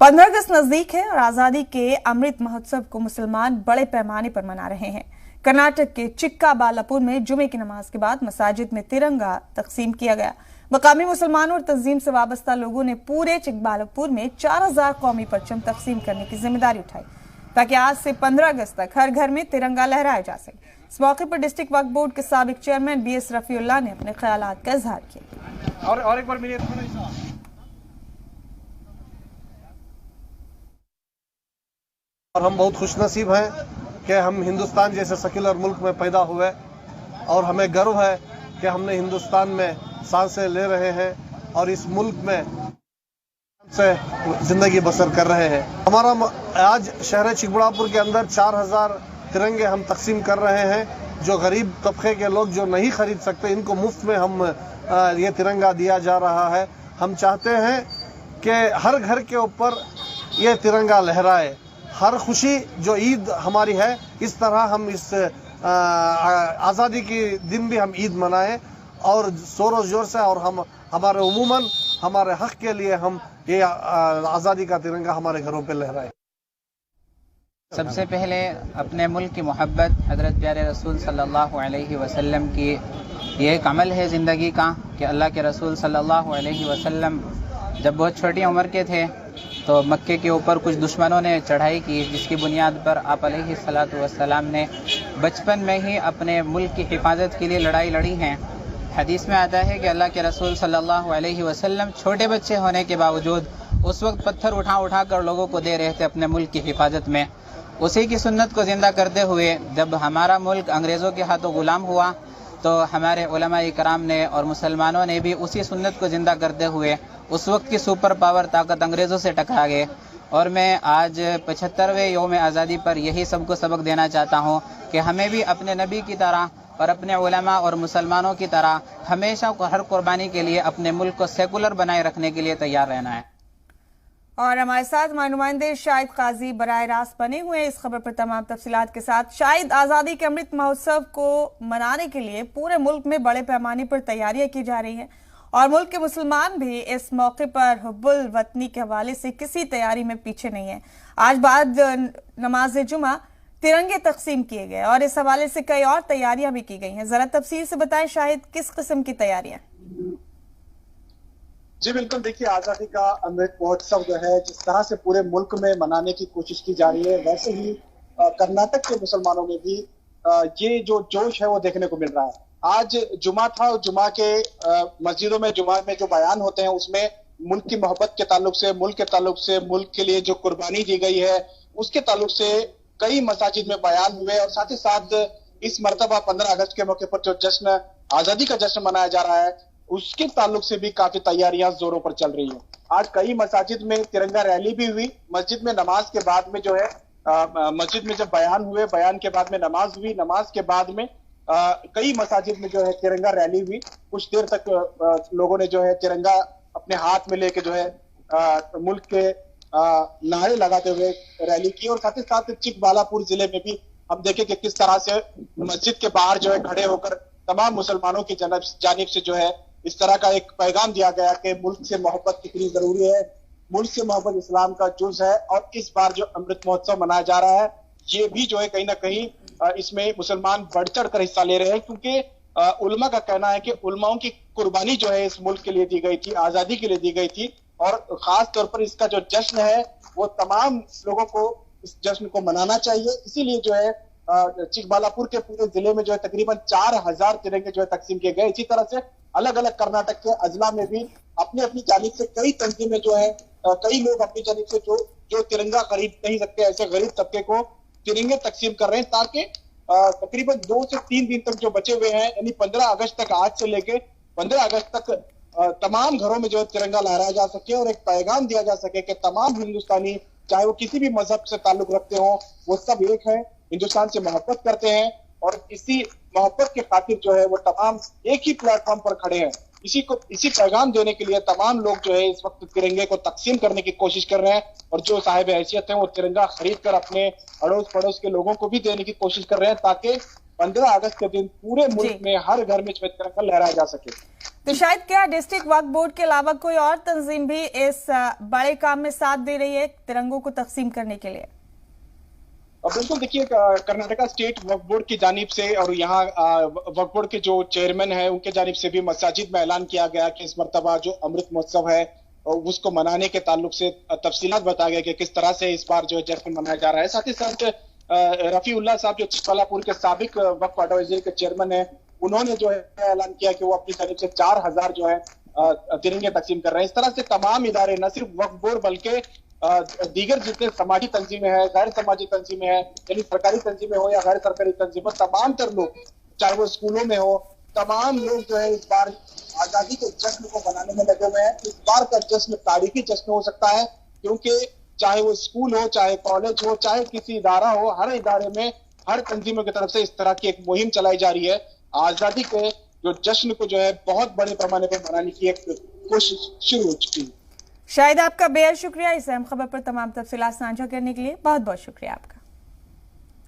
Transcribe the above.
15 अगस्त नजदीक है और आजादी के अमृत महोत्सव को मुसलमान बड़े पैमाने पर मना रहे हैं। कर्नाटक के चिक्काबालापुर में जुमे की नमाज के बाद मसाजिद में तिरंगा तकसीम किया गया। मकामी मुसलमानों और तंजीम से वाबस्ता लोगों ने पूरे चिक्काबालापुर में 4000 कौमी परचम तकसीम करने की जिम्मेदारी उठाई ताकि आज से 15 अगस्त तक हर घर में तिरंगा लहराया जा सके। इस मौके पर डिस्ट्रिक्ट वक्फ बोर्ड के साबिक चेयरमैन BS रफीउल्लाह ने अपने ख्यालात का इजहार किया। और एक बार मिलिए। और हम बहुत खुशनसीब हैं कि हम हिंदुस्तान जैसे सेक्युलर मुल्क में पैदा हुए और हमें गर्व है कि हमने हिंदुस्तान में सांसें ले रहे हैं और इस मुल्क में से जिंदगी बसर कर रहे हैं। हमारा आज शहर चिकबड़ापुर के अंदर 4000 तिरंगे हम तकसीम कर रहे हैं। जो गरीब तबके के लोग जो नहीं खरीद सकते, इनको मुफ्त में हम ये तिरंगा दिया जा रहा है। हम चाहते हैं कि हर घर के ऊपर ये तिरंगा लहराए। हर खुशी जो ईद हमारी है, इस तरह हम इस आज़ादी के दिन भी हम ईद मनाएं और जोरों जोर से। और हम हमारे उमूमन हमारे हक के लिए हम ये आज़ादी का तिरंगा हमारे घरों पे लहराएं। सबसे पहले अपने मुल्क की मोहब्बत, हज़रत प्यारे रसूल सल्लल्लाहु अलैहि वसल्लम की ये एक अमल है ज़िंदगी का कि अल्लाह के रसूल सल्लल्लाहु अलैहि वसल्लम जब बहुत छोटी उम्र के थे तो मक्के के ऊपर कुछ दुश्मनों ने चढ़ाई की, जिसकी बुनियाद पर आप अलैहिस्सलातु वस्सलाम ने बचपन में ही अपने मुल्क की हिफाजत के लिए लड़ाई लड़ी है। हदीस में आता है कि अल्लाह के रसूल सल्लल्लाहु अलैहि वसल्लम छोटे बच्चे होने के बावजूद उस वक्त पत्थर उठा कर लोगों को दे रहे थे अपने मुल्क की हिफाजत में। उसी की सुन्नत को ज़िंदा करते हुए जब हमारा मुल्क अंग्रेज़ों के हाथों गुलाम हुआ तो हमारे उलमा-ए कराम ने और मुसलमानों ने भी उसी सुन्नत को ज़िंदा करते हुए उस वक्त की सुपर पावर ताकत अंग्रेज़ों से टकरा गए। और मैं आज 75वें यौम आज़ादी पर यही सबको सबक देना चाहता हूँ कि हमें भी अपने नबी की तरह और अपने उलमा और मुसलमानों की तरह हमेशा हर कुर्बानी के लिए अपने मुल्क को सेकुलर बनाए रखने के लिए तैयार रहना है। और हमारे साथ हमारे नुमाइंदे शाहिद काजी बराह रास्त बने हुए इस खबर पर तमाम तफसीलात के साथ। शाहिद, आज़ादी के अमृत महोत्सव को मनाने के लिए पूरे मुल्क में बड़े पैमाने पर तैयारियां की जा रही हैं और मुल्क के मुसलमान भी इस मौके पर हुब्बुल वतनी के हवाले से किसी तैयारी में पीछे नहीं है। आज बाद नमाज जुमा तिरंगे तकसीम किए गए और इस हवाले से कई और तैयारियां भी की गई हैं। जरा तफसील से बताएं शाहिद, किस किस्म की तैयारियां? जी बिल्कुल, देखिए आजादी का अमृत महोत्सव जो है जिस तरह से पूरे मुल्क में मनाने की कोशिश की जा रही है, वैसे ही कर्नाटक के मुसलमानों में भी ये जो जोश है वो देखने को मिल रहा है। आज जुमा था और जुमा के मस्जिदों में जुमा में जो बयान होते हैं उसमें मुल्क की मोहब्बत के ताल्लुक से, मुल्क के ताल्लुक से, मुल्क के लिए जो कुर्बानी दी गई है उसके ताल्लुक से कई मसाजिद में बयान हुए। और साथ ही साथ इस मरतबा 15 अगस्त के मौके पर जो जश्न आजादी का जश्न मनाया जा रहा है उसके ताल्लुक से भी काफी तैयारियां जोरों पर चल रही हैं। आज कई मसाजिद में तिरंगा रैली भी हुई। मस्जिद में नमाज के बाद में जो है मस्जिद में जब बयान हुए, बयान के बाद में नमाज हुई, नमाज के बाद में कई मसाजिद में जो है तिरंगा रैली हुई। कुछ देर तक लोगों ने जो है तिरंगा अपने हाथ में लेके जो है मुल्क के नारे लगाते हुए रैली की। और साथ ही साथ चिकबालापुर जिले में भी हम देखें कि किस तरह से मस्जिद के बाहर जो है खड़े होकर तमाम मुसलमानों की जानिब से जो है इस तरह का एक पैगाम दिया गया कि मुल्क से मोहब्बत कितनी जरूरी है, मुल्क से मोहब्बत इस्लाम का जुज़ है। और इस बार जो अमृत महोत्सव मनाया जा रहा है ये भी जो है कहीं ना कहीं इसमें मुसलमान बढ़ चढ़ कर हिस्सा ले रहे हैं, क्योंकि उलमा का कहना है कि उलमाओं की कुर्बानी जो है इस मुल्क के लिए दी गई थी, आजादी के लिए दी गई थी। और खास तौर पर इसका जो जश्न है वो तमाम लोगों को इस जश्न को मनाना चाहिए। इसीलिए जो है चिकबालापुर के पूरे जिले में जो है तकरीबन 4000 तिरंगे जो है तकसीम किए गए। इसी तरह से अलग अलग कर्नाटक के अजला में भी अपनी अपनी जानिब से कई तंजीमें जो है, कई लोग अपनी जानिब से जो तिरंगा खरीद नहीं सकते ऐसे गरीब तबके को तिरंगे तकसीम कर रहे हैं ताकि तकरीबन 2 से 3 दिन तक जो बचे हुए हैं, यानी 15 अगस्त तक, आज से लेके 15 अगस्त तक तमाम घरों में जो है तिरंगा लहराया जा सके और एक पैगाम दिया जा सके कि तमाम हिंदुस्तानी, चाहे वो किसी भी मजहब से ताल्लुक रखते हो, वो सब एक है, हिंदुस्तान से मोहब्बत करते हैं और इसी मोहब्बत के खातिर जो है वो तमाम एक ही प्लेटफॉर्म पर खड़े हैं। इसी पैगाम देने के लिए तमाम लोग जो है इस वक्त तिरंगे को तकसीम करने की कोशिश कर रहे हैं और जो साहिब हैसियत हैं वो तिरंगा खरीद कर अपने अड़ोस पड़ोस के लोगों को भी देने की कोशिश कर रहे हैं ताकि 15 अगस्त के दिन पूरे मुल्क में हर घर में सफेद तिरंगा लहराया जा सके। तो शायद क्या डिस्ट्रिक्ट वक्फ बोर्ड के अलावा कोई और तंजीम भी इस बड़े काम में साथ दे रही है तिरंगों को तकसीम करने के लिए? बिल्कुल, देखिए कर्नाटका स्टेट वक्फ बोर्ड की जानिब से और यहाँ वक्फ बोर्ड के जो चेयरमैन है उनके जानिब से भी मसाजिद में ऐलान किया गया कि इस मरतबा जो अमृत महोत्सव है उसको मनाने के ताल्लुक से तफसीलात बताया गया कि किस तरह से इस बार जो है जश्न मनाया जा रहा है। साथ ही साथ रफीउल्लाह साहब जो चिकबल्लापुर के साबिक वक्फ एडवाइजरी के चेयरमैन है, उन्होंने जो है ऐलान किया कि वो अपनी जानिब से 4000 जो है तिरंगे तकसीम कर रहे हैं। इस तरह से तमाम इदारे न सिर्फ वक्फ बोर्ड बल्कि दीगर जितने समाजी तंजीमें हैं, गैर समाजी तंजीमें हैं, यानी सरकारी तंजीमें हो या गैर सरकारी तंजीमें, तमाम तर लोग, चाहे वो स्कूलों में हो, तमाम लोग जो है इस बार आजादी के जश्न को मनाने में लगे हुए हैं। इस बार का जश्न तारीखी जश्न हो सकता है, क्योंकि चाहे वो स्कूल हो, चाहे कॉलेज हो, चाहे किसी इदारा हो, हर इदारे में हर तंजीमों की तरफ से इस तरह की एक मुहिम चलाई जा रही है। आजादी के जो जश्न को जो है बहुत बड़े पैमाने पर मनाने की एक कोशिश शुरू हो चुकी है। शायद आपका बेहद शुक्रिया इस अहम खबर पर तमाम तफसीलात साझा करने के लिए। बहुत बहुत शुक्रिया आपका।